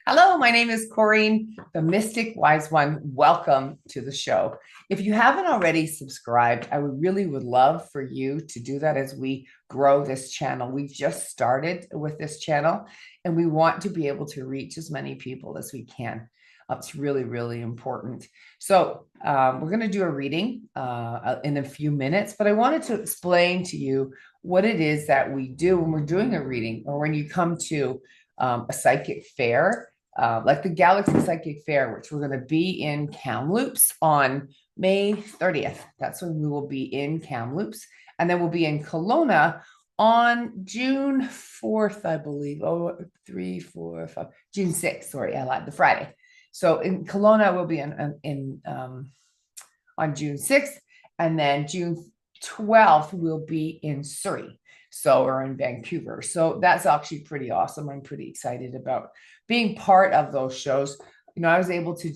Hello, my name is Corrine, the Mystic Wise One. Welcome to the show. If you haven't already subscribed, I would love for you to do that as we grow this channel. We've just started with this channel and we want to be able to reach as many people as we can. It's really, really important. So we're going to do a reading in a few minutes, but I wanted to explain to you what it is that we do when we're doing a reading or when you come to a psychic fair, like the Galaxy Psychic Fair, which we're going to be in Kamloops on May 30th. That's when we will be in Kamloops. And then we'll be in Kelowna on June 4th, I believe. Oh, 3, 4, 5, June 6th. Sorry, I lied, the Friday. So in Kelowna, we'll be on June 6th. And then June 12th, we'll be in Surrey. So we're in Vancouver. So that's actually pretty awesome. I'm pretty excited about being part of those shows. I was able to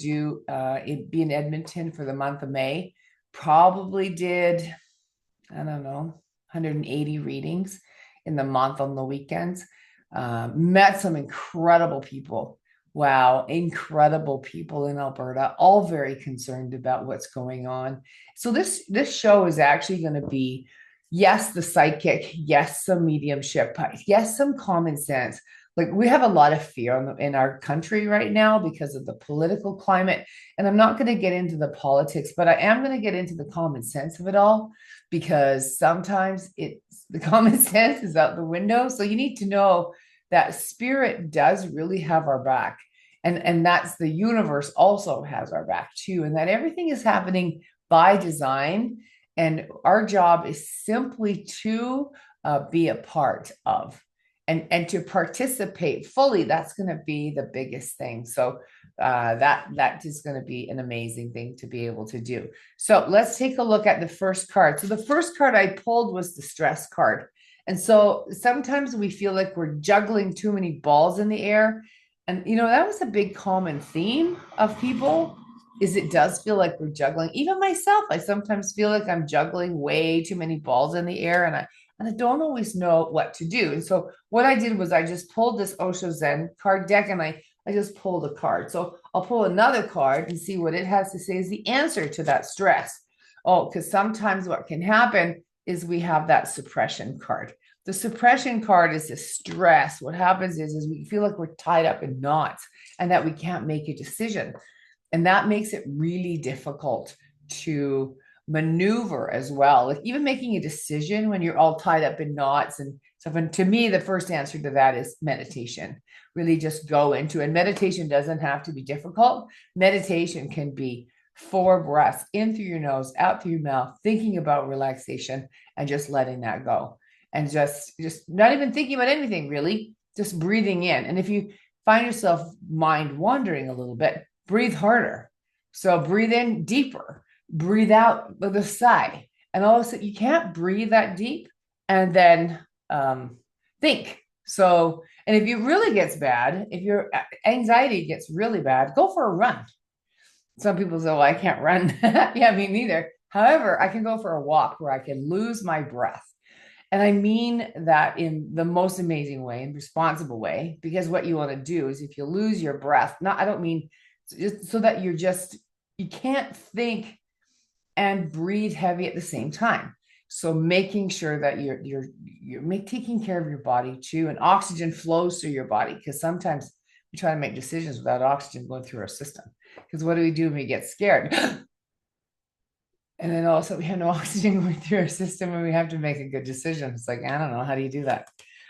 be in Edmonton for the month of May. Probably did, I don't know, 180 readings in the month on the weekends. Met some incredible people. Wow, incredible people in Alberta, all very concerned about what's going on. So this show is actually going to be, yes, the psychic, yes, some mediumship, yes, some common sense. Like we have a lot of fear in our country right now because of the political climate. And I'm not going to get into the politics, but I am going to get into the common sense of it all because sometimes the common sense is out the window. So you need to know that spirit does really have our back. And that's the universe also has our back too. And that everything is happening by design. And our job is simply to be a part of and to participate fully. That's going to be the biggest thing. So that is going to be an amazing thing to be able to do. So let's take a look at the first card. So the first card I pulled was the stress card. And so sometimes we feel like we're juggling too many balls in the air. And, that was a big common theme of people is it does feel like we're juggling. Even myself, I sometimes feel like I'm juggling way too many balls in the air and I don't always know what to do. And so what I did was I just pulled this Osho Zen card deck and I just pulled a card. So I'll pull another card and see what it has to say is the answer to that stress. Oh, because sometimes what can happen is we have that suppression card. The suppression card is the stress. What happens is we feel like we're tied up in knots and that we can't make a decision. And that makes it really difficult to maneuver as well. Like even making a decision when you're all tied up in knots and stuff. And to me, the first answer to that is meditation. Really just go into it. And meditation doesn't have to be difficult. Meditation can be 4 breaths in through your nose, out through your mouth, thinking about relaxation and just letting that go. And just not even thinking about anything really, just breathing in. And if you find yourself mind wandering a little bit, breathe harder. So breathe in deeper, breathe out with a sigh. And all of a sudden you can't breathe that deep and then think. So, and if it really gets bad, if your anxiety gets really bad, go for a run. Some people say, well, I can't run. Yeah, me neither. However, I can go for a walk where I can lose my breath. And I mean that in the most amazing way and responsible way, because what you want to do is if you lose your breath, I don't mean just so that you can't think and breathe heavy at the same time. So making sure that you're taking care of your body too, and oxygen flows through your body because sometimes we try to make decisions without oxygen going through our system. Because what do we do when we get scared? And then also we have no oxygen going through our system and we have to make a good decision. It's like, I don't know, how do you do that?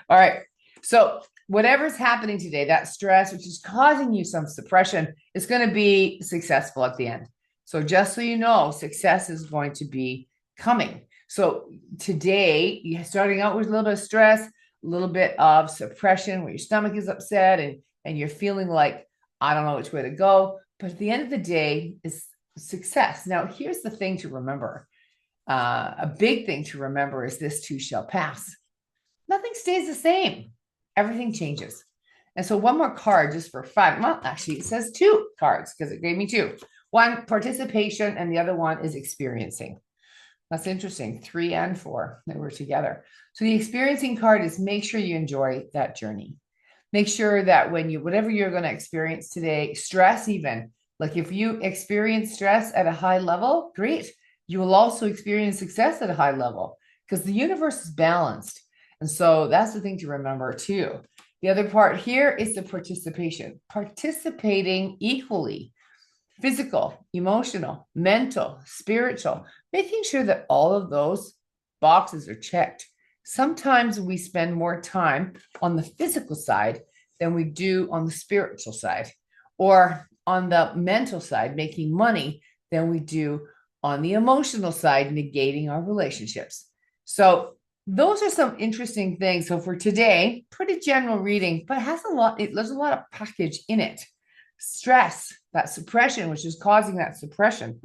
All right. So whatever's happening today, that stress, which is causing you some suppression, is going to be successful at the end. So just so you know, success is going to be coming. So today, you're starting out with a little bit of stress, a little bit of suppression where your stomach is upset and you're feeling like, I don't know which way to go. But at the end of the day, is success. Now, here's the thing to remember. A big thing to remember is this too shall pass. Nothing stays the same. Everything changes. And so one more card just for fun. Well, actually, it says 2 cards because it gave me 2. One, participation, and the other one is experiencing. That's interesting. 3 and 4, they were together. So the experiencing card is make sure you enjoy that journey. make sure that whatever you're going to experience today, stress even, like if you experience stress at a high level, great. You will also experience success at a high level because the universe is balanced. And so that's the thing to remember too. The other part here is the participation, participating equally, physical, emotional, mental, spiritual, making sure that all of those boxes are checked. Sometimes we spend more time on the physical side than we do on the spiritual side, or on the mental side, making money, than we do on the emotional side, negating our relationships. So those are some interesting things. So for today, pretty general reading, but it has there's a lot of package in it. Stress, that suppression, which is causing that suppression.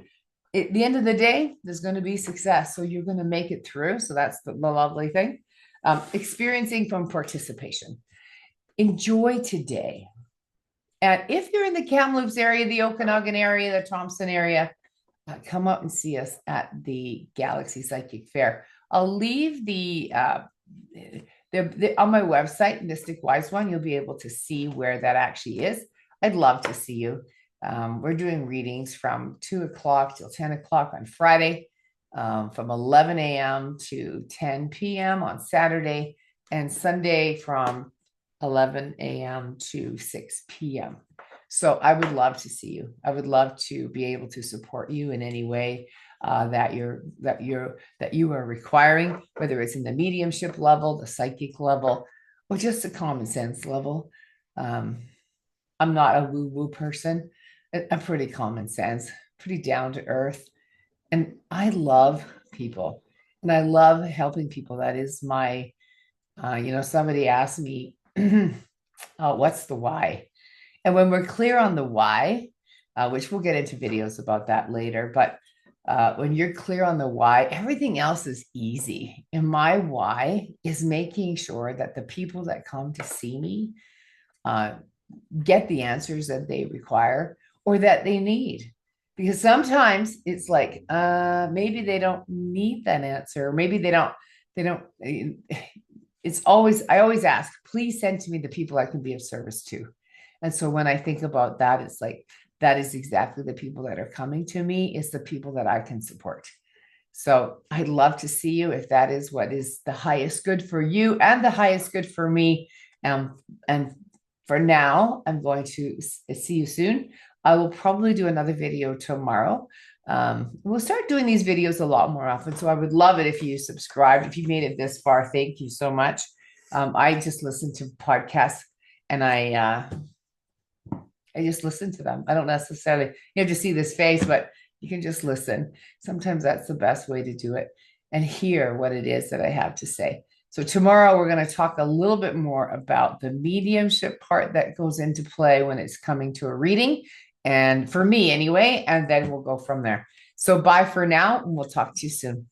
At the end of the day, there's going to be success. So you're going to make it through. So that's the lovely thing. Experiencing from participation. Enjoy today. And if you're in the Kamloops area, the Okanagan area, the Thompson area, come up and see us at the Galaxy Psychic Fair. I'll leave the on my website, Mystic Wise One, you'll be able to see where that actually is. I'd love to see you. We're doing readings from 2 o'clock till 10 o'clock on Friday, from 11 a.m. to 10 p.m. on Saturday, and Sunday from 11 a.m. to 6 p.m. So I would love to see you. I would love to be able to support you in any way that you are requiring, whether it's in the mediumship level, the psychic level, or just the common sense level. I'm not a woo-woo person. I'm pretty common sense, pretty down to earth. And I love people and I love helping people. That is my, somebody asked me, what's the why? And when we're clear on the why, which we'll get into videos about that later, but when you're clear on the why, everything else is easy. And my why is making sure that the people that come to see me get the answers that they require or that they need. Because sometimes it's like, maybe they don't need that answer. Or maybe they don't, I always ask, please send to me the people I can be of service to. And so when I think about that, it's like, that is exactly the people that are coming to me, is the people that I can support. So I'd love to see you if that is what is the highest good for you and the highest good for me. And for now, I'm going to see you soon. I will probably do another video tomorrow. We'll start doing these videos a lot more often. So I would love it if you subscribed. If you made it this far, thank you so much. I just listen to podcasts and I just listen to them. I don't necessarily, you have to see this face, but you can just listen. Sometimes that's the best way to do it and hear what it is that I have to say. So tomorrow we're going to talk a little bit more about the mediumship part that goes into play when it's coming to a reading. And for me anyway, and then we'll go from there. So bye for now, and we'll talk to you soon.